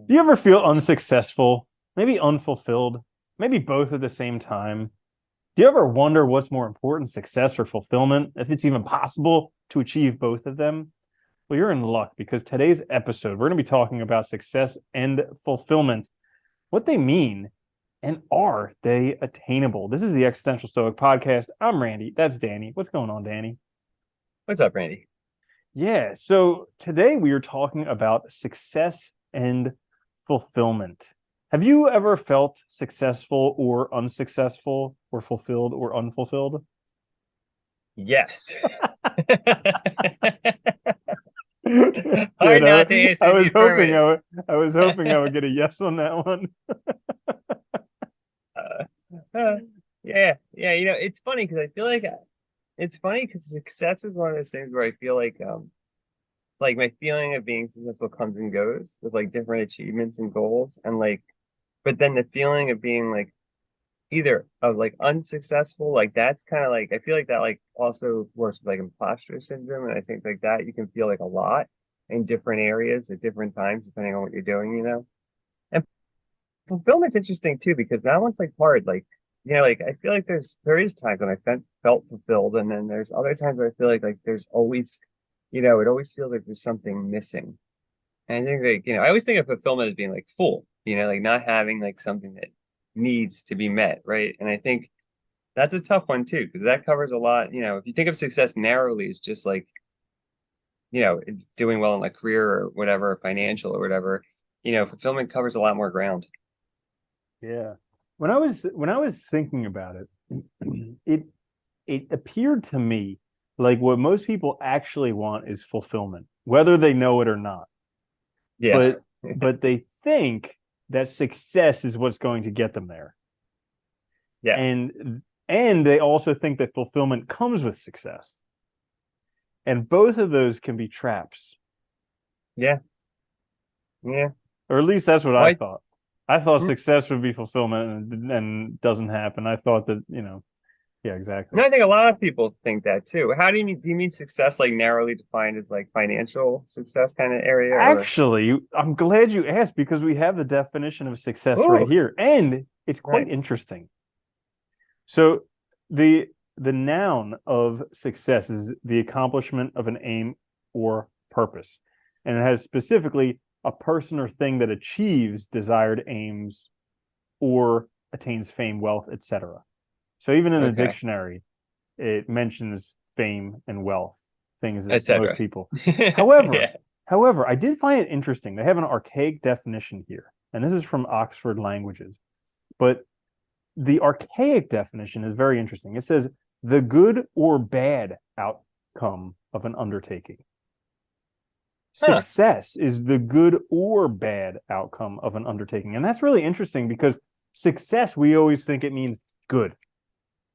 Do you ever feel unsuccessful, maybe unfulfilled, maybe both at the same time? Do you ever wonder what's more important, success or fulfillment, if it's even possible to achieve both of them? Well, you're in luck because today's episode, we're going to be talking about success and fulfillment, what they mean, and are they attainable? This is the Existential Stoic podcast. I'm Randy. That's Danny. What's going on, Danny? What's up, Randy? Yeah, so today we are talking about success and fulfillment. Have you ever felt successful or unsuccessful or fulfilled or unfulfilled? Yes. Good. Hard not to I answer the was hoping affirmative. I was hoping I would get a yes on that one. Uh, uh, yeah, yeah. It's funny because I feel like it's funny because success is one of those things where I feel like my feeling of being successful comes and goes with like different achievements and goals, and like, but then the feeling of being like either of like unsuccessful, like that's kind of like I feel like that like also works with like imposter syndrome, and I think like that you can feel like a lot in different areas at different times depending on what you're doing. And fulfillment's interesting too because that one's like hard. Like I feel like there is times when I felt fulfilled, and then there's other times where I feel like there's always, it always feels like there's something missing. And I think like, I always think of fulfillment as being like full, like not having like something that needs to be met, right? And I think that's a tough one too, because that covers a lot. If you think of success narrowly as just like, doing well in like career or whatever, financial or whatever, fulfillment covers a lot more ground. Yeah. When I was thinking about it, it it appeared to me like what most people actually want is fulfillment, whether they know it or not. Yeah. But but they think that success is what's going to get them there. Yeah. And they also think that fulfillment comes with success. And both of those can be traps. Yeah. Yeah. Or at least that's what I Why? thought. I thought Mm. success would be fulfillment and doesn't happen. I thought that, yeah, exactly. No, I think a lot of people think that too. How do you mean success like narrowly defined as like financial success kind of area or Actually, I'm glad you asked because we have the definition of success right oh, here, and it's quite nice. interesting. So the noun of success is the accomplishment of an aim or purpose, and it has specifically a person or thing that achieves desired aims or attains fame, wealth, etc. So even in the Okay. dictionary, it mentions fame and wealth, things that most Etc. people. However, Yeah. however, I did find it interesting. They have an archaic definition here, and this is from Oxford Languages. But the archaic definition is very interesting. It says the good or bad outcome of an undertaking. Huh. Success is the good or bad outcome of an undertaking. And that's really interesting because success, we always think it means good.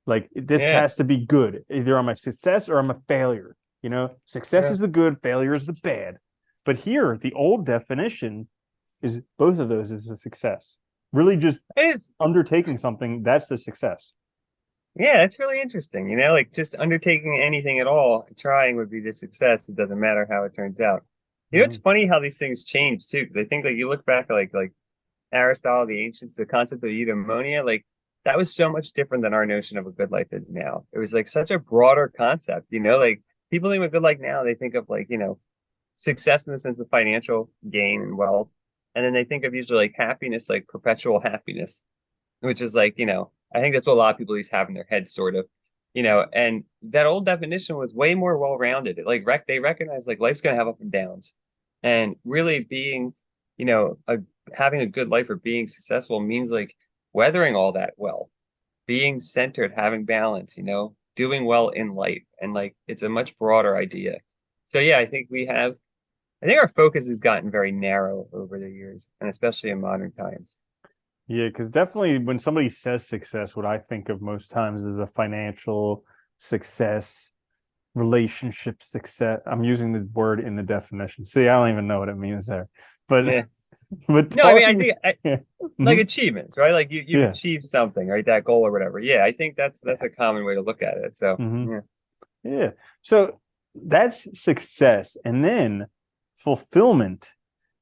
Like this Yeah. has to be good. Either I'm a success or I'm a failure. Success Yeah. is the good, failure is the bad. But here, the old definition is both of those is a success. Really just It is. undertaking something, that's the success. Yeah, that's really interesting. Like just undertaking anything at all, trying would be the success. It doesn't matter how it turns out. It's Mm-hmm. funny how these things change too, because I think like you look back at like Aristotle, the ancients, the concept of eudaimonia, like that was so much different than our notion of a good life is now. It was like such a broader concept, like people think of a good life now, they think of like, success in the sense of financial gain and wealth. And then they think of usually like happiness, like perpetual happiness, which is like, I think that's what a lot of people at least have in their heads, sort of, and that old definition was way more well-rounded. They recognize like life's gonna have up and downs. And really being, having a good life or being successful means like weathering all that well, being centered, having balance, doing well in life. And like it's a much broader idea. So yeah, I think our focus has gotten very narrow over the years, and especially in modern times. Yeah, because definitely when somebody says success, what I think of most times is a financial success, relationship success. I'm using the word in the definition. See, I don't even know what it means there. But Yeah. but No, I mean, I talking think yeah. like Mhm. achievements, right? Like you've Yeah. achieved something, right? That goal or whatever. Yeah, I think that's a common way to look at it. So Hmm. yeah. Yeah. So that's success. And then fulfillment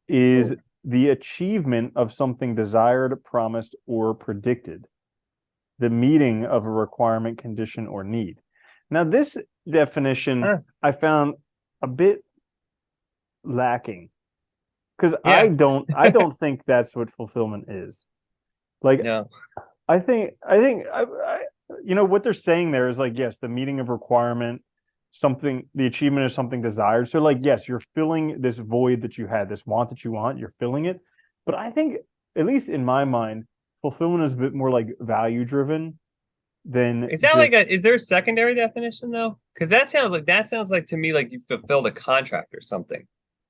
is Ooh. the achievement of something desired, promised, or predicted, the meeting of a requirement, condition, or need. Now, this definition Huh. I found a bit lacking because I Yeah. don't I don't think that's what fulfillment is. Like No. I think you know what they're saying there is like yes, the meeting of requirement, something the achievement of something desired. So like yes, you're filling this void that you had, this want that you want, you're filling it. But I think at least in my mind, fulfillment is a bit more like value driven than Is that like just a, is there a secondary definition though? Because that sounds like to me like you fulfilled a contract or something.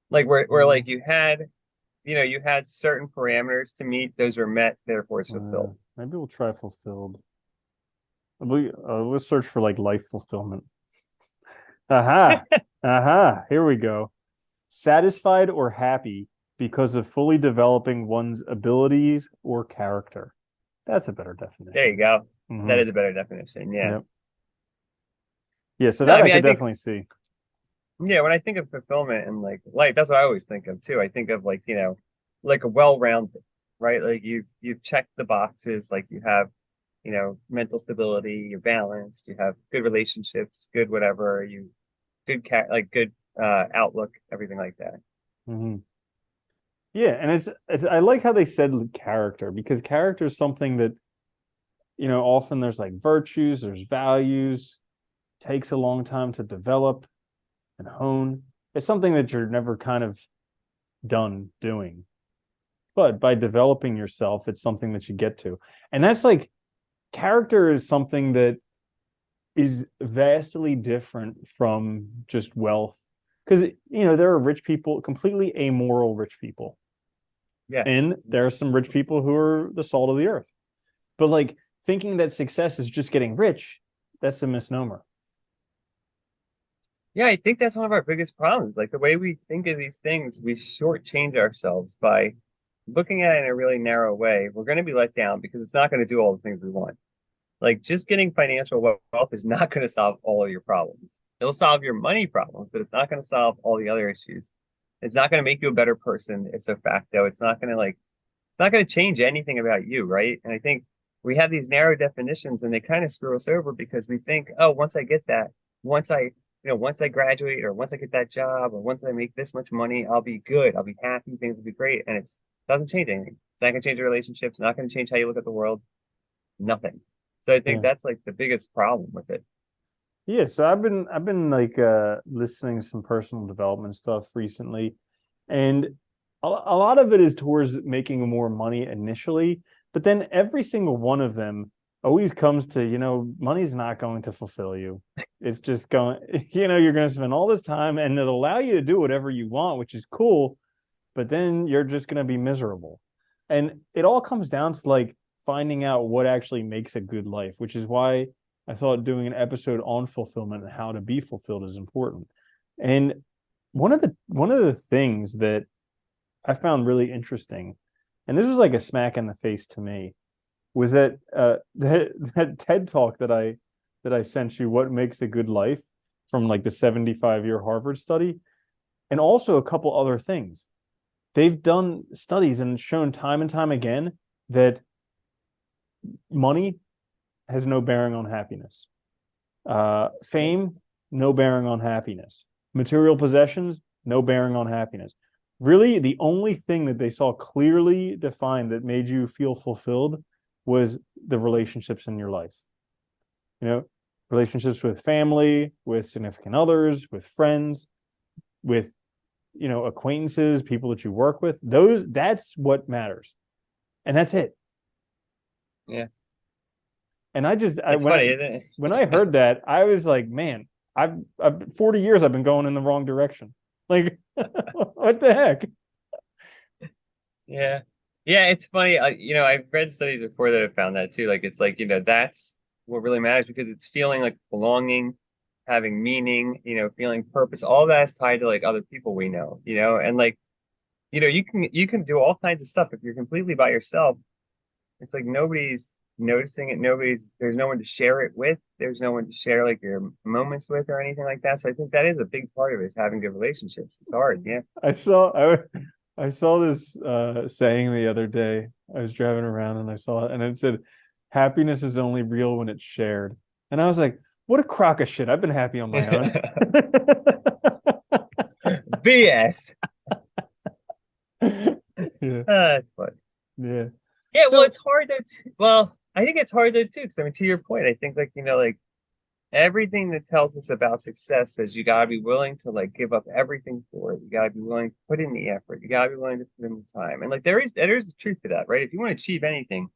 Like where like you had, you had certain parameters to meet, those were met, therefore it's fulfilled. maybe we'll try fulfilled. Let's search for like life fulfillment. Aha. Aha. Here we go. Satisfied or happy because of fully developing one's abilities or character. That's a better There you definition. go. That Mm-hmm. is a better definition. Yeah. Yep. Yeah, so No, that I I mean could I think definitely see. yeah, when I think of fulfillment and like life, that's what I always think of too. I think of like, like a well-rounded, right? Like you've checked the boxes, like you have, mental stability, you're balanced, you have good relationships, good whatever, you good like good outlook, everything like that. Mm-hmm. Yeah, and it's I like how they said character because character is something that, often there's like virtues, there's values, takes a long time to develop and hone. It's something that you're never kind of done doing. But by developing yourself, it's something that you get to. And that's like character is something that is vastly different from just wealth. Because, there are rich people, completely amoral rich people. Yes. And there are some rich people who are the salt of the earth. But like thinking that success is just getting rich, that's a misnomer. Yeah, I think that's one of our biggest problems. Like the way we think of these things, we shortchange ourselves by looking at it in a really narrow way. We're going to be let down because it's not going to do all the things we want. Like just getting financial wealth is not going to solve all of your problems. It'll solve your money problems, but it's not going to solve all the other issues. It's not going to make you a better person. It's a facto. It's not going to change anything about you, right? And I think we have these narrow definitions and they kind of screw us over because we think, oh, once I get that, once I graduate or once I get that job or once I make this much money, I'll be good. I'll be happy. Things will be great. And it doesn't change anything. It's not going to change your relationships. It's not going to change how you look at the world. Nothing. So I think Yeah. that's like the biggest problem with it. Yeah, so I've been like listening to some personal development stuff recently, and a lot of it is towards making more money initially, but then every single one of them always comes to, money's not going to fulfill you. It's just going, you're going to spend all this time and it'll allow you to do whatever you want, which is cool, but then you're just going to be miserable. And it all comes down to like finding out what actually makes a good life, which is why I thought doing an episode on fulfillment and how to be fulfilled is important. And one of the things that I found really interesting, and this was like a smack in the face to me, was that that TED talk that I sent you, what makes a good life, from like the 75-year Harvard study, and also a couple other things. They've done studies and shown time and time again that money has no bearing on happiness. Yeah. Fame, no bearing on happiness. Material possessions, no bearing on happiness. Really, the only thing that they saw clearly defined that made you feel fulfilled was the relationships in your life. You know, relationships with family, with significant others, with friends, with acquaintances, people that you work with. That's what matters, and that's it. Yeah. And I just I It's when I funny, isn't when I heard that, I was like, man, I've 40 years I've been going in the wrong direction. Like, what the heck? Yeah. Yeah, it's funny. I've read studies before that have found that too. Like, it's like, that's what really matters because it's feeling like belonging, having meaning, feeling purpose. All that is tied to like other people we know, and like, you can do all kinds of stuff if you're completely by yourself. It's like nobody's noticing it. There's no one to share it with. There's no one to share like your moments with or anything like that. So I think that is a big part of it is having good relationships. It's hard. Yeah. I saw I saw this saying the other day. I was driving around and I saw it, and it said, "Happiness is only real when it's shared." And I was like, "What a crock of shit! I've been happy on my own." BS. Yeah, That's funny. yeah. Yeah, well, So, it's hard though. Well, I think it's hard though too, because I mean, to your point, I think like like everything that tells us about success says you gotta be willing to like give up everything for it. You gotta be willing to put in the effort. You gotta be willing to put in the time. And like there is the truth to that, right? If you want to achieve anything,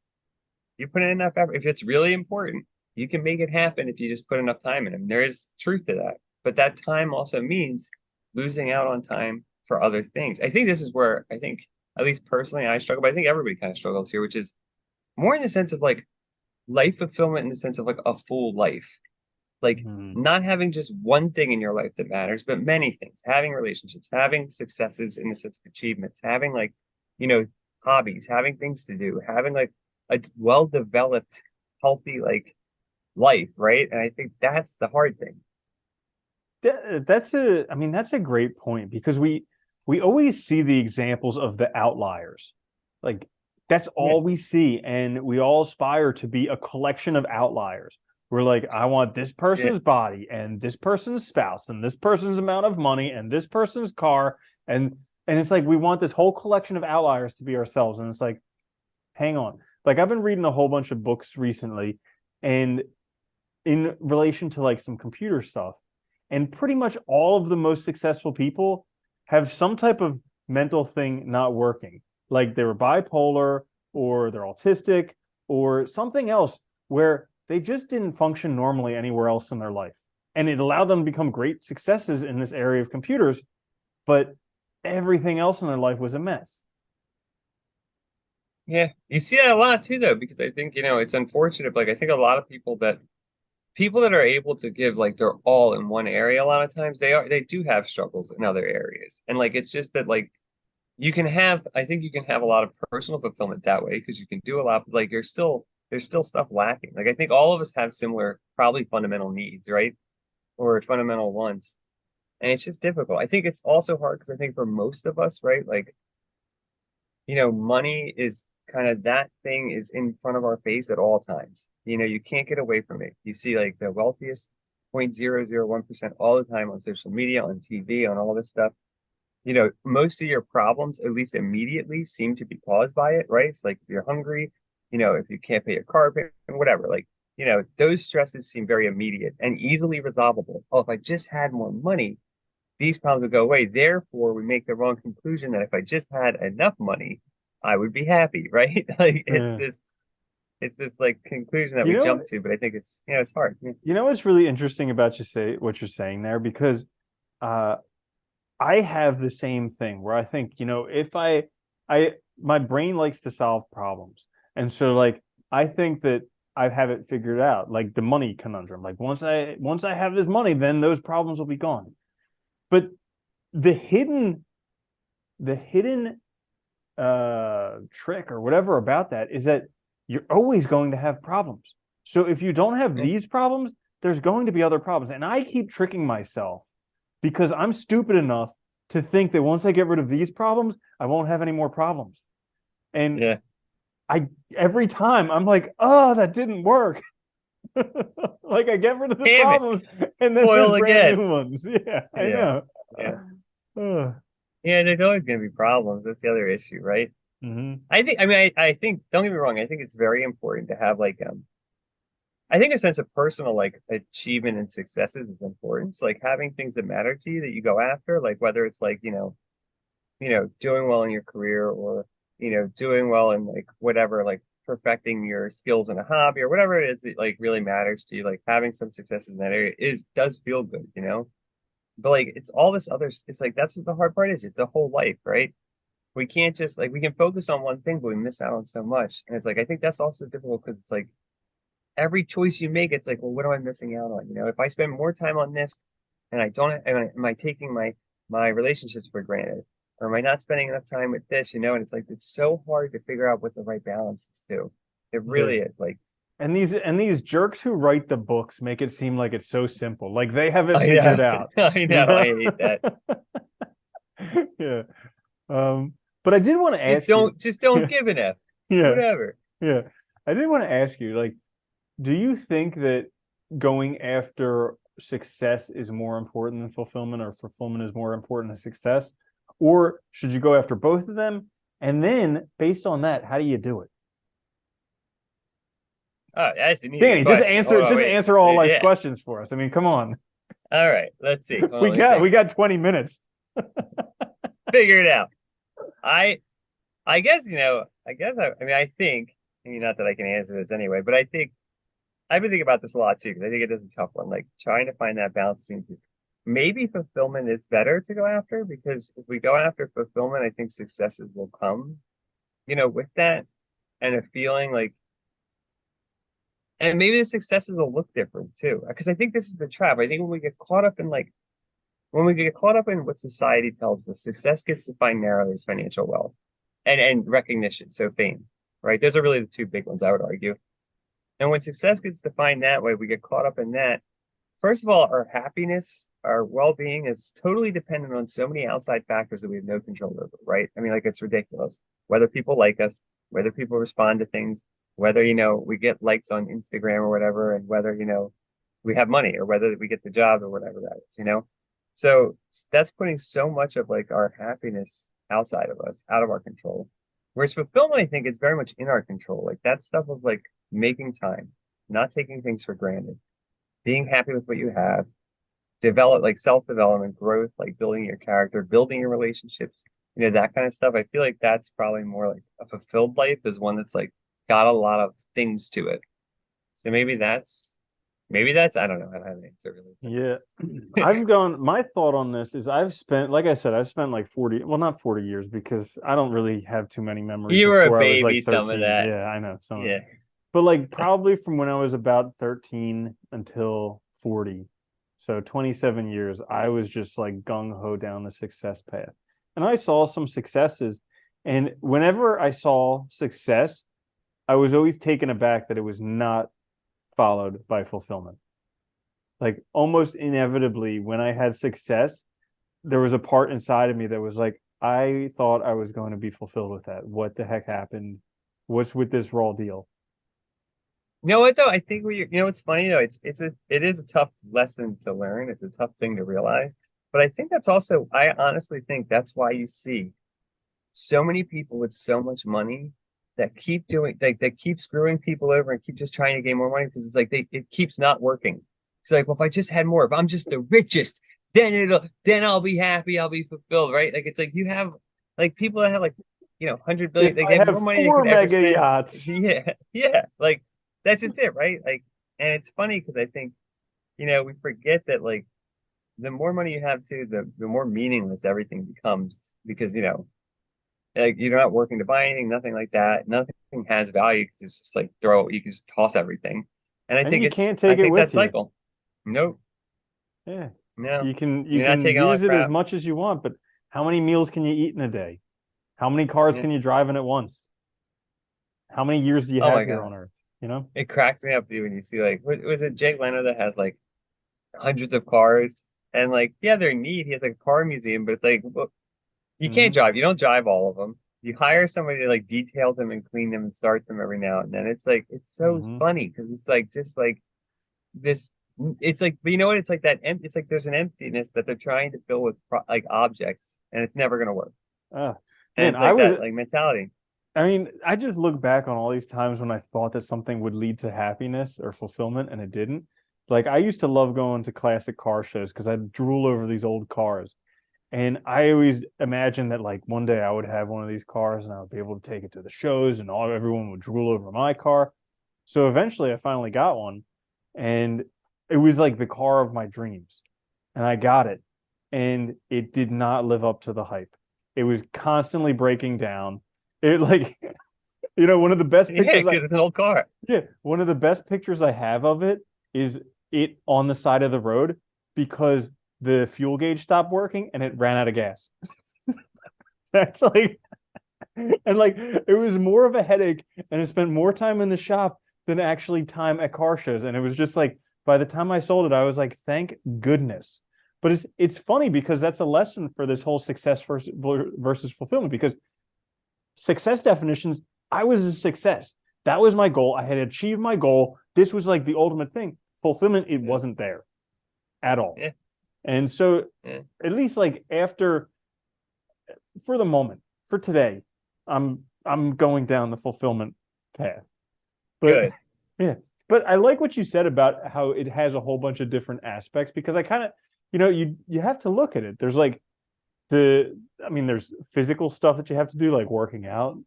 you put in enough effort. If it's really important, you can make it happen if you just put enough time in it. And there is truth to that. But that time also means losing out on time for other things. I think this is where I think, at least personally, I struggle, but I think everybody kind of struggles here, which is more in the sense of like life fulfillment in the sense of like a full life. Like mhm. not having just one thing in your life that matters, but many things, having relationships, having successes in the sense of achievements, having like, you know, hobbies, having things to do, having like a well-developed, healthy like life, right? And I think that's the hard thing. I mean, that's a great point because we always see the examples of the outliers. Like that's Yeah, all we see, and we all aspire to be a collection of outliers. We're like, I want this yeah, person's body and this person's spouse and this person's amount of money and this person's car and it's like we want this whole collection of outliers to be ourselves. And it's like, hang on. Like I've been reading a whole bunch of books recently, and in relation to like some computer stuff. And pretty much all of the most successful people have some type of mental thing not working. Like they were bipolar or they're autistic or something else where they just didn't function normally anywhere else in their life. And it allowed them to become great successes in this area of computers, but everything else in their life was a mess. yeah. You see that a lot too, though, because I think, it's unfortunate. Like I think a lot of people that are able to give like their all in one area, a lot of times they do have struggles in other areas. And like it's just that like I think you can have a lot of personal fulfillment that way because you can do a lot, but like there's still stuff lacking. Like I think all of us have similar, probably fundamental needs, right? Or fundamental wants. And it's just difficult. I think it's also hard because I think for most of us, right, like, money is kind of that thing is in front of our face at all times. You can't get away from it. You see like the wealthiest 0.001% all the time on social media, on TV, on all this stuff. Most of your problems, at least immediately, seem to be caused by it, right? It's like if you're hungry, if you can't pay your car payment, whatever, like, those stresses seem very immediate and easily resolvable. Oh, if I just had more money, these problems would go away. Therefore, we make the wrong conclusion that if I just had enough money, I would be happy, right? Like Yeah. it's this like conclusion that You we know, jump to, but I think it's hard. Yeah. you know what's really interesting about what you're saying there because uh I have the same thing where I think, if I my brain likes to solve problems. And so like I think that I have it figured out, like the money conundrum. Like once I have this money, then those problems will be gone. But the hidden the hidden trick or whatever about that is that you're always going to have problems. So if you don't have Yeah. these problems, there's going to be other problems. And I keep tricking myself because I'm stupid enough to think that once I get rid of these problems, I won't have any more problems. And Yeah. I every time I'm like, oh, that didn't work. Like I get rid of the Damn it. problems and then there's Foil brand again. new ones. Yeah, I Yeah. know. Yeah. Uh, Yeah, there's always gonna be problems. That's the other issue, right? mhm. I think, don't get me wrong, I think it's very important to have like I think a sense of personal like achievement and successes is important. So like having things that matter to you that you go after, like whether it's like, doing well in your career or, doing well in like whatever, like perfecting your skills in a hobby or whatever it is that like really matters to you, like having some successes in that area does feel good. But like it's all this other, it's like that's what the hard part is. It's a whole life, right? We can't just like we can focus on one thing, but we miss out on so much. And it's like I think that's also difficult because it's like every choice you make, it's like, well, what am I missing out on? If I spend more time on this and I don't, am I taking my relationships for granted? Or am I not spending enough time with this? And it's like it's so hard to figure out what the right balance is too. It Yeah. really is. Like And these jerks who write the books make it seem like it's so simple. Like they have it I figured know, out, I you know, I know? hate that. Yeah. Um, But I did want to ask you. Just don't give an F. Yeah, Whatever. yeah. I did want to ask you, like, do you think that going after success is more important than fulfillment, or fulfillment is more important than success? Or should you go after both of them? And then based on that, how do you do it? Oh, that's an easy Danny, just question. Hold answer on, just wait. answer all life's Yeah. questions for us. I mean, come on. All right. Let's see. Hold on, We let me got think. we got 20 minutes. Figure it out. I I guess, I mean, I think, I mean, not that I can answer this anyway, but I think I've been thinking about this a lot too, because I think it is a tough one. Like trying to find that balance between maybe fulfillment is better to go after, because if we go after fulfillment, I think successes will come, with that, and a feeling like, and maybe the successes will look different too. Because I think this is the trap. I think when we get caught up in what society tells us, success gets defined narrowly as financial wealth and recognition, so fame, right? Those are really the two big ones, I would argue. And when success gets defined that way, we get caught up in that. First of all, our happiness, our well-being is totally dependent on so many outside factors that we have no control over, right? I mean, like it's ridiculous. Whether people like us, whether people respond to things, whether, we get likes on Instagram or whatever, and whether, we have money or whether we get the job or whatever that is. So that's putting so much of like our happiness outside of us, out of our control. Whereas fulfillment, I think, is very much in our control. Like that stuff of like making time, not taking things for granted, being happy with what you have, develop like self-development, growth, like building your character, building your relationships, that kind of stuff. I feel like that's probably more like a fulfilled life is one that's like got a lot of things to it. So maybe that's I don't know. I don't have an answer Yeah. really. I've gone, my thought on this is I've spent, like I said, I've spent like 40, well, not 40 years because I don't really have too many memories You were a before I was baby, like some of 13. that. Yeah, I know some of Yeah. it. But like probably from when I was about 13 until 40. So 27 years, I was just like gung ho down the success path. And I saw some successes. And whenever I saw success, I was always taken aback that it was not followed by fulfillment. Like almost inevitably, when I had success, there was a part inside of me that was like, I thought I was going to be fulfilled with that. What the heck happened? What's with this raw deal? You know what though? I think what's funny though, it is a tough lesson to learn. It's a tough thing to realize. But I think that's also, I honestly think that's why you see so many people with so much money that keep doing that keep screwing people over and keep just trying to gain more money, because it's like it keeps not working. It's like, well, if I just had more, if I'm just the richest, then I'll be happy, I'll be fulfilled, right? Like it's like you have like people that have like 100 billion, If like I they have more have money they four could ever mega spend. yachts, Yeah, yeah, like that's just it, right? Like, and it's funny because I think we forget that like the more money you have too, the more meaningless everything becomes, because like you're not working to buy anything, nothing like that. Nothing has value because it's just like you can just toss everything. And and you can't I take it think that with you. cycle. Nope, Yeah. no, You you're not can taking all use that it as crap. much as you want, but how many meals can you eat in a day? How many cars Yeah. can you drive in at once? How many years do you Oh have my here God, on Earth? You know? it cracks me up too when you see like was it Jay Leno that has like hundreds of cars, and like yeah, they're neat. He has like a car museum, but it's like, well, you can't Mm-hmm. drive. You don't drive all of them. You hire somebody to like detail them and clean them and start them every now and then. It's like it's so Mm-hmm. funny because it's like just like this. It's like, but you know what? It's like that. It's like there's an emptiness that they're trying to fill with like objects, and it's never gonna work. Uh, And man, it's like I that like was mentality. I mean, I just look back on all these times when I thought that something would lead to happiness or fulfillment and it didn't. Like I used to love going to classic car shows because I drool over these old cars. And I always imagined that like one day I would have one of these cars and I would be able to take it to the shows and everyone would drool over my car. So eventually I finally got one and it was like the car of my dreams. And I got it and it did not live up to the hype. It was constantly breaking down. It like one of the best Yeah, pictures I because it's an old car. yeah, one of the best pictures I have of it is it on the side of the road because the fuel gauge stopped working and it ran out of gas. That's like and like it was more of a headache and I spent more time in the shop than actually time at car shows. And it was just like by the time I sold it, I was like, thank goodness. But it's funny because that's a lesson for this whole success versus fulfillment because success definitions, I was a success. That was my goal. I had achieved my goal. This was like the ultimate thing. Fulfillment, it Yeah. wasn't there at all. Yeah. And so, Yeah. at least like after, for the moment, for today, I'm going down the fulfillment path. But Good. yeah, but I like what you said about how it has a whole bunch of different aspects, because I kind of, you have to look at it. There's like I mean, there's physical stuff that you have to do, like working out.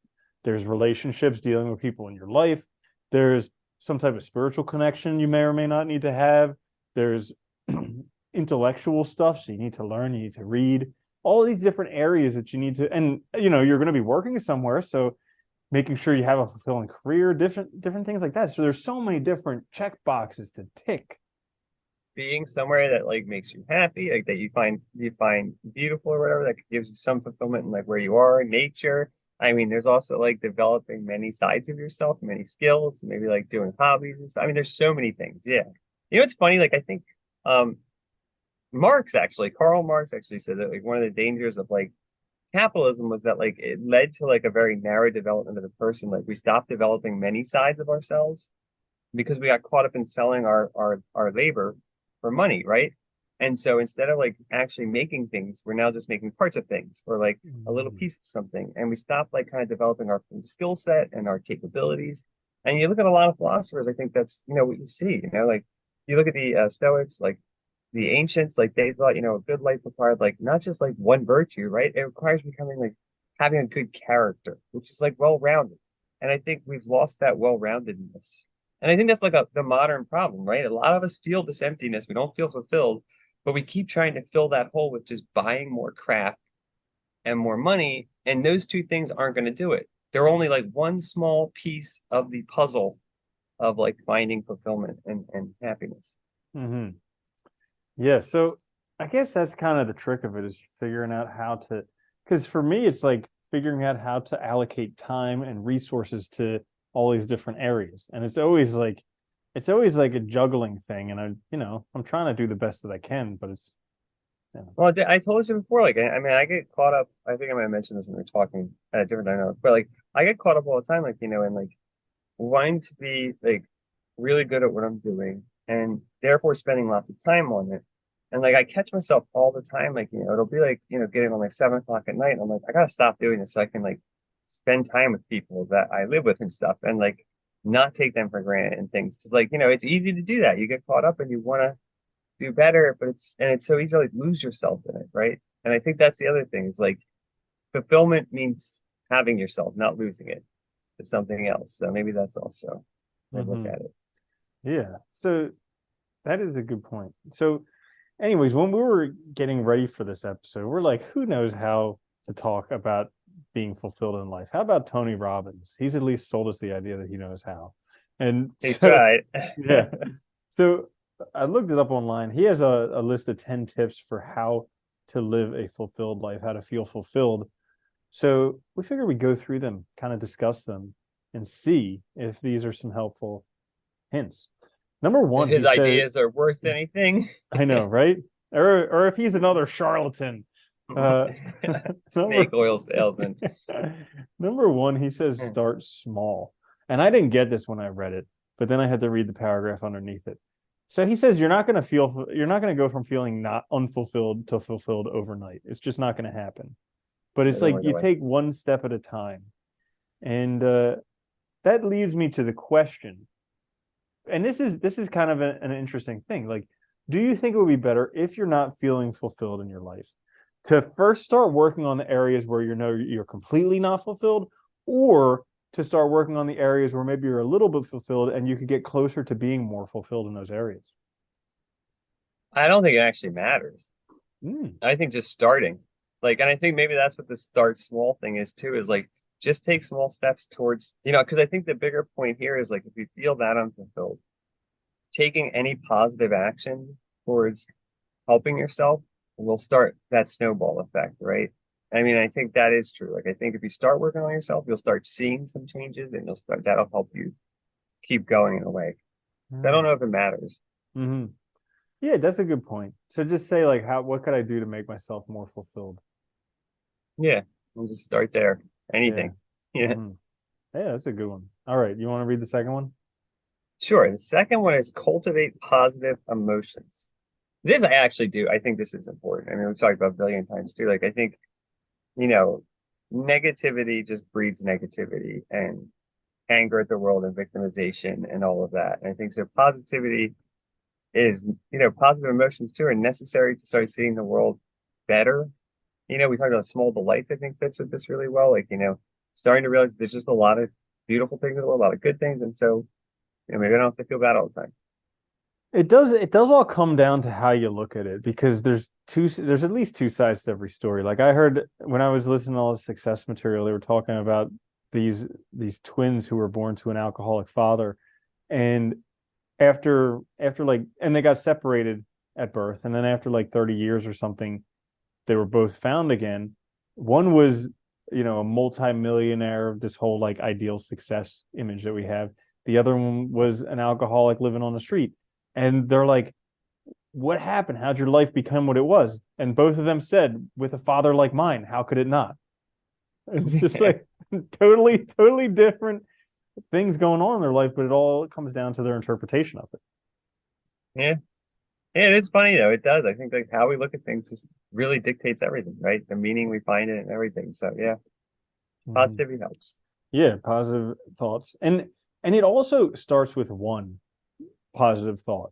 There's relationships, dealing with people in your life. There's some type of spiritual connection you may or may not need to have. There's intellectual stuff, so you need to learn, you need to read. All these different areas that you need to, and you're going to be working somewhere, so making sure you have a fulfilling career, different things like that. So there's so many different check boxes to tick. Being somewhere that like makes you happy, like that you find beautiful or whatever, that gives you some fulfillment in like where you are, nature. I mean, there's also like developing many sides of yourself, many skills, maybe like doing hobbies and stuff. I mean, there's so many things. Yeah. You know, it's funny. Like I think um Karl Marx actually said that like one of the dangers of like capitalism was that like it led to like a very narrow development of the person. Like we stopped developing many sides of ourselves because we got caught up in selling our labor for money, right? And so instead of like actually making things, we're now just making parts of things or like a little Mm-hmm. piece of something. And we stop like kind of developing our skill set and our capabilities. And you look at a lot of philosophers, I think that's, what you see, like you look at the Stoics, like the ancients, like they thought, a good life required like not just like one virtue, right? It requires becoming like having a good character, which is like well-rounded. And I think we've lost that well-roundedness. And I think that's like the modern problem, right? A lot of us feel this emptiness. We don't feel fulfilled, but we keep trying to fill that hole with just buying more crap and more money. And those two things aren't going to do it. They're only like one small piece of the puzzle of like finding fulfillment and happiness. Mm-hmm. Yeah, so I guess that's kind of the trick of it, is figuring out how to, because for me, it's like figuring out how to allocate time and resources to all these different areas. And it's always like a juggling thing. And I'm trying to do the best that I can, but it's, you know. Well, I told you before, like, I mean, I get caught up. I think I might have mentioned this when we were talking at a different dynamic, but like, I get caught up all the time, like, and like wanting to be like really good at what I'm doing and therefore spending lots of time on it. And like, I catch myself all the time, like, it'll be like, getting on like 7 o'clock at night. And I'm like, I gotta stop doing this so I can like spend time with people that I live with and stuff and like not take them for granted and things. Cause like, it's easy to do that. You get caught up and you want to do better, but it's so easy to like lose yourself in it, right? And I think that's the other thing is like fulfillment means having yourself, not losing it. It's something else. So maybe that's also I look Hmm. at it. Yeah. So that is a good point. So, anyways, when we were getting ready for this episode, we're like, who knows how to talk about being fulfilled in life? How about Tony Robbins? He's at least sold us the idea that he knows how. And He's so, tried. yeah. So I looked it up online. He has a list of 10 tips for how to live a fulfilled life, how to feel fulfilled. So we figured we'd go through them, kind of discuss them, and see if these are some helpful hints. Number If one, he his said, ideas are worth anything. I know, right? Or if he's another charlatan. Uh, Snake number oil salesman. number one, he says start small. And I didn't get this when I read it, but then I had to read the paragraph underneath it. So he says you're not going to go from feeling not unfulfilled to fulfilled overnight. It's just not going to happen. But It it's doesn't like work that you way. take one step at a time. And that leads me to the question. And this is kind of an interesting thing. Like, do you think it would be better, if you're not feeling fulfilled in your life, to first start working on the areas where you're completely not fulfilled, or to start working on the areas where maybe you're a little bit fulfilled and you could get closer to being more fulfilled in those areas? I don't think it actually matters. Mm, I think just starting. Like, and I think maybe that's what the start small thing is too, is like just take small steps towards, because I think the bigger point here is like if you feel that unfulfilled, taking any positive action towards helping yourself will start that snowball effect, right? I mean, I think that is true. Like, I think if you start working on yourself, you'll start seeing some changes and that'll help you keep going in a way. So I don't mm, know if it matters. mm-hmm. Yeah, that's a good point. So just say, like, what could I do to make myself more fulfilled? Yeah, we'll just start there. Yeah. Anything. Yeah. Hmm. Yeah, that's a good one. All right, you want to read the second one? Sure. The second one is cultivate positive emotions. This I actually do. I think this is important. I mean, we've talked about a billion times too. Like, I think, you know, negativity just breeds negativity and anger at the world and victimization and all of that. And I think so. Positivity is, positive emotions too are necessary to start seeing the world better. We talked about small delights. I think fits with this really well. Like, starting to realize there's just a lot of beautiful things in the world, a lot of good things. And so, maybe I don't have to feel bad all the time. It does all come down to how you look at it because there's at least two sides to every story. Like I heard when I was listening to all the success material, they were talking about these twins who were born to an alcoholic father, and after like and they got separated at birth, and then after like 30 years or something, they were both found again. One was, a multimillionaire of this whole like ideal success image that we have. The other one was an alcoholic living on the street. And they're like, what happened? How'd your life become what it was? And both of them said, with a father like mine, how could it not? It's just like totally, totally different things going on in their life, but it all comes down to their interpretation of it. Yeah. Yeah, it is funny though. It does. I think like how we look at things just really dictates everything, right? The meaning we find in it and everything. So yeah, Mhm. positivity helps. Yeah, positive thoughts. And it also starts with one positive thought.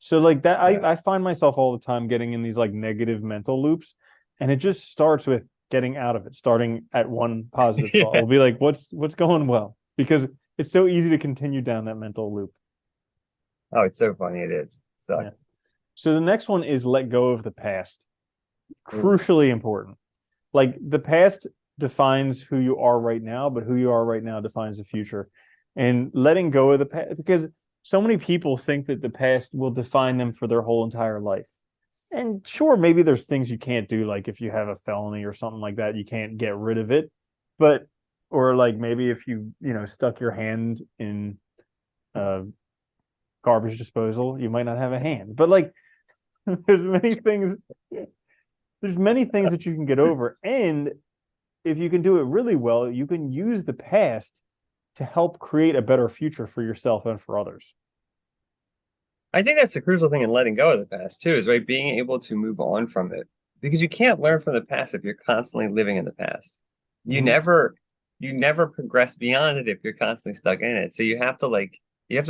So like that, Yeah. I find myself all the time getting in these like negative mental loops, and it just starts with getting out of it, starting at one positive thought. Yeah. We'll be like, what's going well? Because it's so easy to continue down that mental loop. Oh, it's so funny. It is. Yeah. Sucks. So the next one is let go of the past. Ooh. Crucially important. Like the past defines who you are right now, but who you are right now defines the future. And letting go of the past, because so many people think that the past will define them for their whole entire life. And sure, maybe there's things you can't do, like if you have a felony or something like that, you can't get rid of it. But, or like maybe if stuck your hand in uh, garbage disposal, you might not have a hand. But like, there's many things, there's many things that you can get over. And if you can do it really well, you can use the past to help create a better future for yourself and for others. I think that's the crucial thing in letting go of the past too, is right being able to move on from it. Because you can't learn from the past if you're constantly living in the past. You Mm-hmm. never you never progress beyond it if you're constantly stuck in it. So you have to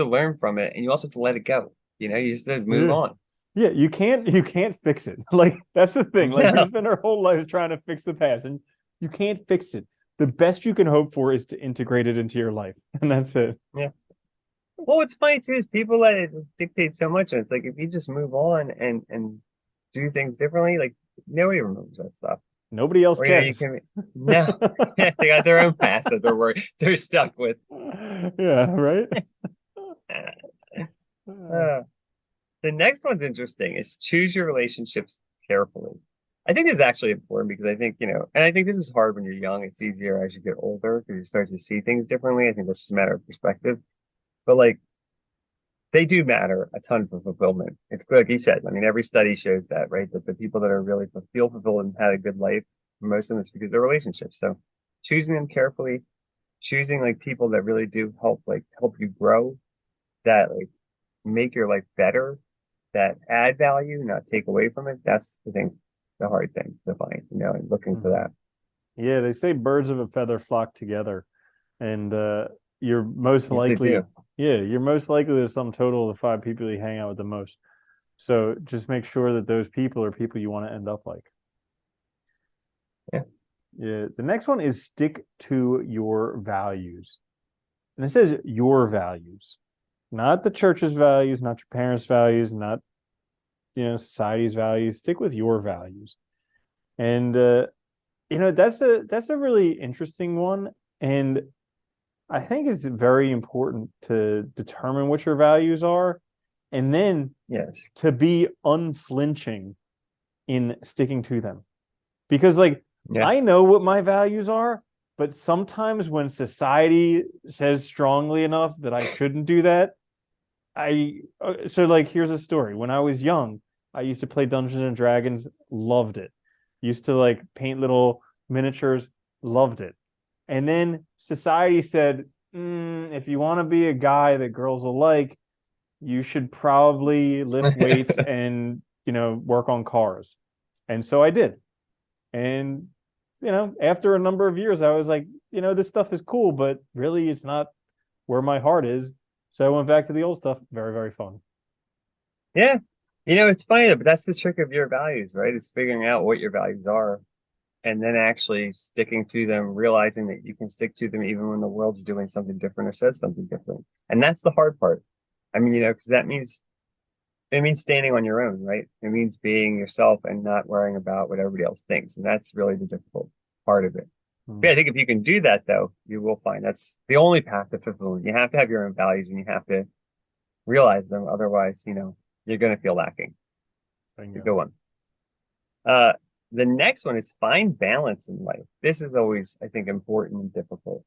learn from it and you also have to let it go. You just have to move Yeah. on. Yeah, you can't fix it. Like that's the thing. Like we No. spend our whole lives trying to fix the past and you can't fix it. The best you can hope for is to integrate it into your life. And that's it. Yeah. Well, what's funny too is people let it dictate so much, and it's like if you just move on and do things differently, like nobody remembers that stuff. Nobody else Or you cares. can no, they got their own past that they're stuck with. Yeah, right? Uh, the next one's interesting is choose your relationships carefully. I think this is actually important because I think, and I think this is hard when you're young. It's easier as you get older because you start to see things differently. I think that's just a matter of perspective. But like they do matter a ton for fulfillment. It's like you said. I mean, every study shows that, right? That the people that are really feel fulfilled and had a good life, most of them, it's because of their relationships. So choosing them carefully, choosing like people that really do help you grow, that like make your life better, that add value, not take away from it. That's I think the hard thing to find, and looking for Mhm. that. Yeah, they say birds of a feather flock together. And you're most Yes, they do. likely, yeah, you're most likely the sum total of the five people you hang out with the most. So just make sure that those people are people you want to end up like. Yeah. Yeah. The next one is stick to your values. And it says your values, not the church's values, not your parents' values, not society's values. Stick with your values. And that's a really interesting one. And I think it's very important to determine what your values are and then Yes. to be unflinching in sticking to them. Because, like, Yeah. I know what my values are, but sometimes when society says strongly enough that I shouldn't do that, so like, here's a story. When I was young, I used to play Dungeons and Dragons, loved it. Used to like paint little miniatures, loved it. And then society said, if you want to be a guy that girls will like, you should probably lift weights and, work on cars. And so I did. And, after a number of years, I was like, this stuff is cool, but really it's not where my heart is. So I went back to the old stuff. Very, very fun. Yeah. It's funny, but that's the trick of your values, right? It's figuring out what your values are and then actually sticking to them, realizing that you can stick to them even when the world's doing something different or says something different. And that's the hard part. I mean, because that means it means standing on your own, right? It means being yourself and not worrying about what everybody else thinks. And that's really the difficult part of it. But Mm. yeah, I think if you can do that, though, you will find that's the only path to fulfillment. You have to have your own values and you have to realize them. Otherwise, you're going to feel lacking. It's a good Bingo. one. Uh, the next one is find balance in life. This is always, I think, important and difficult,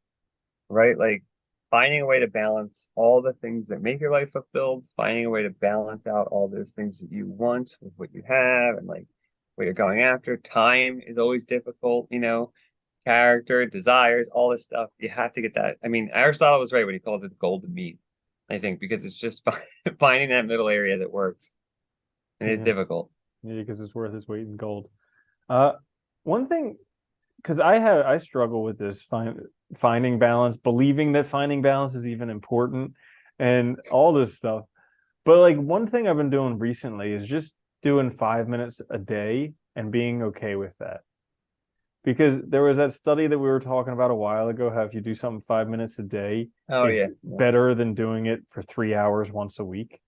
right? Like finding a way to balance all the things that make your life fulfilled, finding a way to balance out all those things that you want with what you have and like what you're going after. Time is always difficult, character, desires, all this stuff. You have to get that. I mean, Aristotle was right when he called it the golden mean, I think, because it's just finding that middle area that works. And it's Yeah. difficult. Yeah, because it's worth its weight in gold. Uh, One thing, because I struggle with this finding balance, believing that finding balance is even important, and all this stuff. But like one thing I've been doing recently is just doing 5 minutes a day and being okay with that. Because there was that study that we were talking about a while ago, how if you do something 5 minutes a day, Oh it's yeah. Yeah. better than doing it for 3 hours once a week.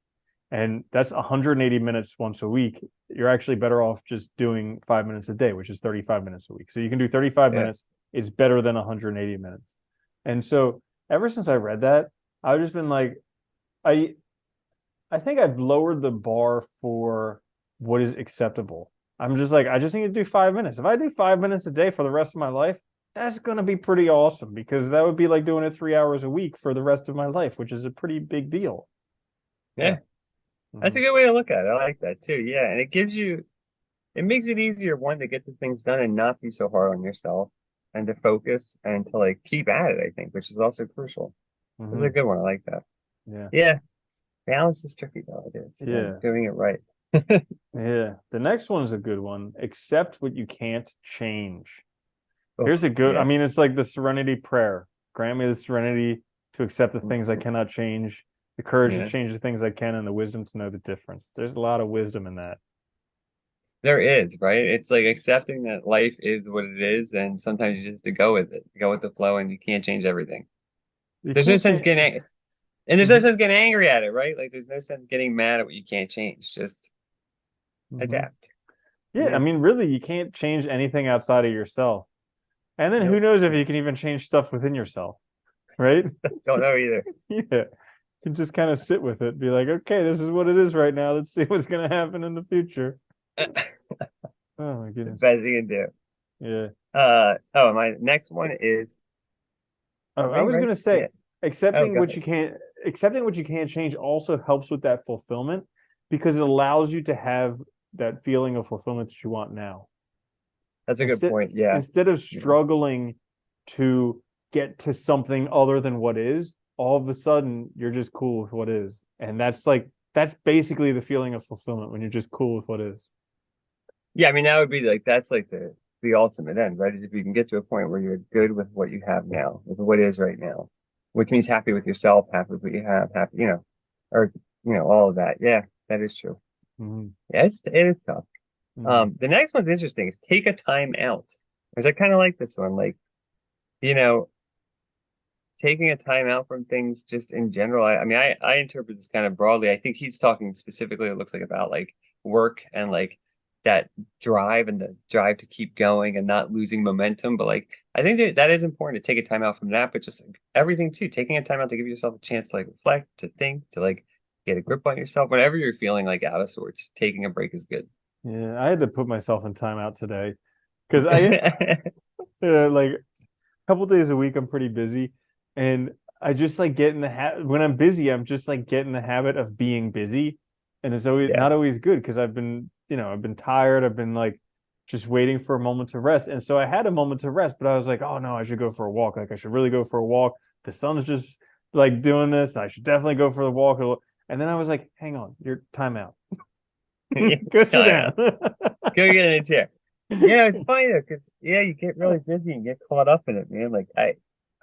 And that's 180 minutes once a week. You're actually better off just doing 5 minutes a day, which is 35 minutes a week. So you can do 35 Yeah. minutes. It's better than 180 minutes. And so ever since I read that, I've just been like, I I think I've lowered the bar for what is acceptable. I'm just like, I just need to do 5 minutes. If I do 5 minutes a day for the rest of my life, that's going to be pretty awesome because that would be like doing it 3 hours a week for the rest of my life, which is a pretty big deal. Yeah. Yeah. That's Mm-hmm. a good way to look at it. I like that too. Yeah. And it makes it easier, one, to get the things done and not be so hard on yourself and to focus and to like keep at it, I think, which is also crucial. This is a Mm-hmm. good one. I like that. Yeah. Yeah. Balance is tricky though. It is. Yeah. Yeah. Doing it right. Yeah. The next one is a good one. Accept what you can't change. Oh, Here's a good, I yeah. mean, it's like the serenity prayer. Grant me the serenity to accept the things I Mhm. cannot change, the courage to Yeah. change the things I can, and the wisdom to know the difference. There's a lot of wisdom in that. There is, right? It's like accepting that life is what it is, and sometimes you just have to go with it, go with the flow, and you can't change everything. You There's no can't sense change. getting, and there's no Hmm. sense getting angry at it, right? Like there's no sense getting mad at what you can't change. Just Hmm. adapt. Yeah, I Yeah. mean, really, you can't change anything outside of yourself. And then who Nope. knows if you Nope. can even change stuff within yourself, right? Don't know either. Yeah. You can just kind of sit with it, be like, okay, this is what it is right now. Let's see what's going to happen in the future. Oh my The goodness. best you can do. Yeah. My next one is Oh, I me, was right? gonna say Yeah. Oh, accepting go what ahead. you can't accepting what you can't change also helps with that fulfillment because it allows you to have that feeling of fulfillment that you want now. That's a good Instead point. Yeah. instead of Yeah. struggling to get to something other than what is, all of a sudden you're just cool with what is. And that's basically the feeling of fulfillment when you're just cool with what is. Yeah, I mean that would be like that's like the ultimate end, right? Is if you can get to a point where you're good with what you have now, with what is right now, which means happy with yourself, happy with what you have, happy, or all of that. Yeah, that is true. Mhm. Yeah, it is tough. Mhm. The next one's interesting. Is take a time out, which I kind of like this one. Like, you know, taking a time out from things just in general. I mean, I interpret this kind of broadly. I think he's talking specifically, it looks like about like work and like that drive and the drive to keep going and not losing momentum. But like, I think that is important to take a time out from that, but just like everything too, taking a time out to give yourself a chance to like reflect, to think, to like get a grip on yourself. Whenever you're feeling like out of sorts, taking a break is good. Yeah, I had to put myself in timeout today because I like a couple days a week I'm pretty busy and I just like get in the habit when I'm busy I'm just like get in the habit of being busy and it's always Yeah. not always good because I've been tired I've been like just waiting for a moment to rest. And so I had a moment to rest, but I was like, oh no, I should go for a walk. Like I should really go for a walk. The sun's just like doing this. I should definitely go for the walk. And then I was like, hang on, your time out. Go sit Yeah, down. go get in a chair. It's funny though, because you get really busy and get caught up in it, man. Like I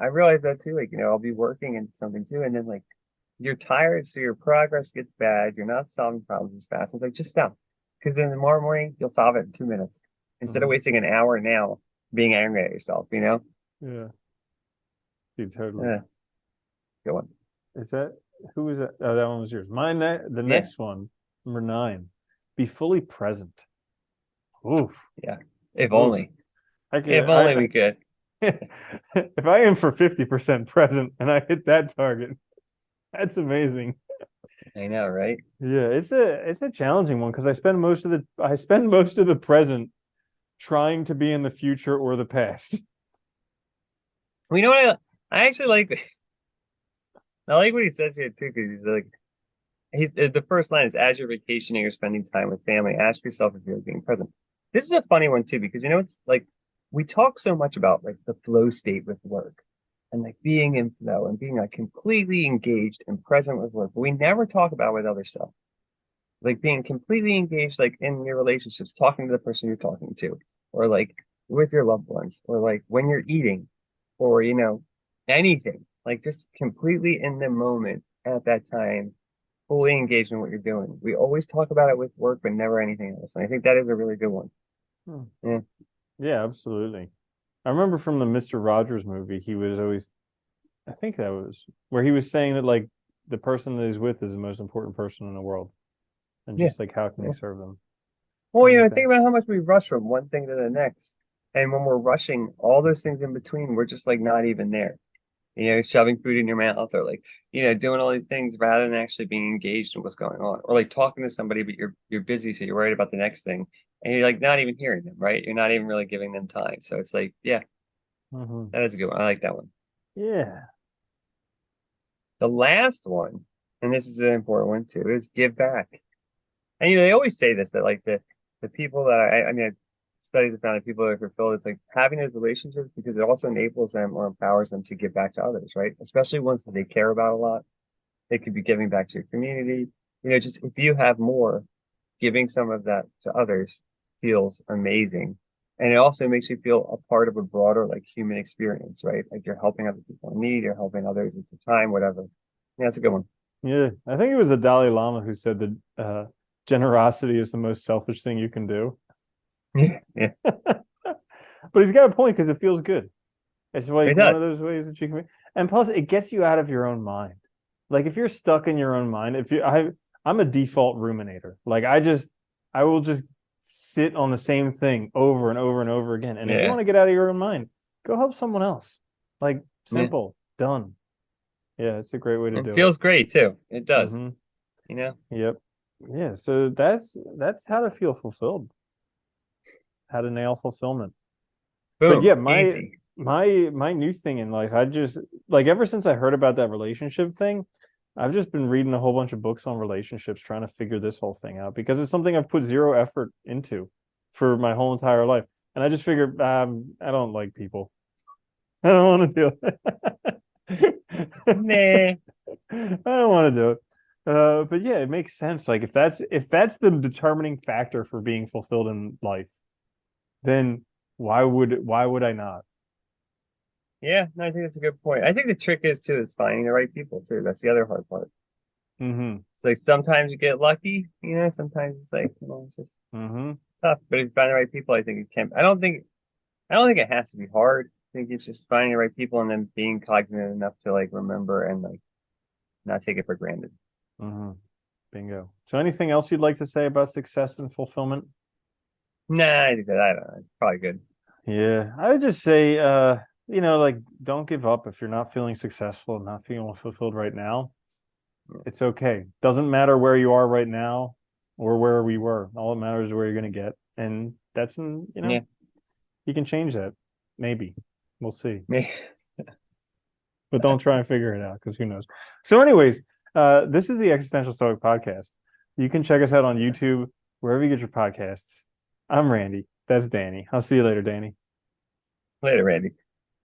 realize that too. Like, I'll be working and something too, and then like you're tired, so your progress gets bad. You're not solving problems as fast. It's like just stop, because then tomorrow morning you'll solve it in 2 minutes instead of Mhm. wasting an hour now being angry at yourself. Yeah, dude, totally. Yeah, go on. Is that who was that? Oh, that one was yours. The Yeah, next one, number 9, be fully present. Oof, yeah. If oof. only, I if could, only we could. if I am for 50% present and I hit that target, that's amazing. I know, right? Yeah, it's a challenging one because I spend most of the present trying to be in the future or the past. Well, you know what? I actually like. I like what he says here too, because he's like, he's the first line is, as you're vacationing or spending time with family, ask yourself if you're being present. This is a funny one too, because it's like we talk so much about like the flow state with work and like being in flow and being like completely engaged and present with work, but we never talk about with other stuff. Like being completely engaged, like in your relationships, talking to the person you're talking to, or like with your loved ones, or like when you're eating, or anything. Like just completely in the moment at that time, fully engaged in what you're doing. We always talk about it with work, but never anything else. And I think that is a really good one. Hmm. Yeah. Yeah, absolutely. I remember from the Mr. Rogers movie, he was always, I think that was where he was saying that like the person that he's with is the most important person in the world. And Yeah. just like how can Yeah. he serve them? Well, Something like think that. about how much we rush from one thing to the next. And when we're rushing all those things in between, we're just like not even there. Shoving food in your mouth, or like, doing all these things rather than actually being engaged in what's going on. Or like talking to somebody, but you're busy, so you're worried about the next thing. And you're like not even hearing them, right? You're not even really giving them time. So it's like, yeah, Hmm. that is a good one. I like that one. Yeah. The last one, and this is an important one too, is give back. And they always say this, that like the people that I mean, studies have found that people that are fulfilled, it's like having those relationships because it also enables them or empowers them to give back to others, right? Especially ones that they care about a lot. They could be giving back to your community. Just if you have more, giving some of that to others feels amazing. And it also makes you feel a part of a broader like human experience, right? Like you're helping other people in need, you're helping others with your time, whatever. Yeah, that's a good one. Yeah. I think it was the Dalai Lama who said that generosity is the most selfish thing you can do. Yeah, yeah, But he's got a point because it feels good. It's it like one does. of those ways that you can, and plus it gets you out of your own mind. Like if you're stuck in your own mind, I'm a default ruminator. Like I will just sit on the same thing over and over and over again. And if you Yeah, want to get out of your own mind, go help someone else. Like yeah. simple, done. Yeah, it's a great way to It do it. feels great too. It does. Mm-hmm. You know, Yep. Yeah. So that's how to feel fulfilled, how to nail fulfillment. But boom, yeah, easy. my new thing in life, I just like ever since I heard about that relationship thing, I've just been reading a whole bunch of books on relationships, trying to figure this whole thing out because it's something I've put zero effort into for my whole entire life. And I just figured I don't like people. I don't want to do it. Nah. I don't want to do it. But yeah, it makes sense. Like if that's the determining factor for being fulfilled in life, then why would I not? Yeah, no, I think that's a good point. I think the trick is finding the right people too. That's the other hard part. Mm-hmm. It's like sometimes you get lucky, sometimes it's like, it's just Mm-hmm. tough. But if you find the right people, I think it can. I don't think it has to be hard. I think it's just finding the right people and then being cognizant enough to like remember and like not take it for granted. Mm-hmm. Bingo. So anything else you'd like to say about success and fulfillment? Nah, I don't know. It's probably good. Yeah, I would just say, like don't give up if you're not feeling successful and not feeling fulfilled right now. It's okay. Doesn't matter where you are right now or where we were. All that matters is where you're going to get. And Yeah. you can change that. Maybe. We'll see. Yeah. But don't try and figure it out because who knows. So, anyways, this is the Existential Stoic podcast. You can check us out on YouTube, wherever you get your podcasts. I'm Randy. That's Danny. I'll see you later, Danny. Later, Randy.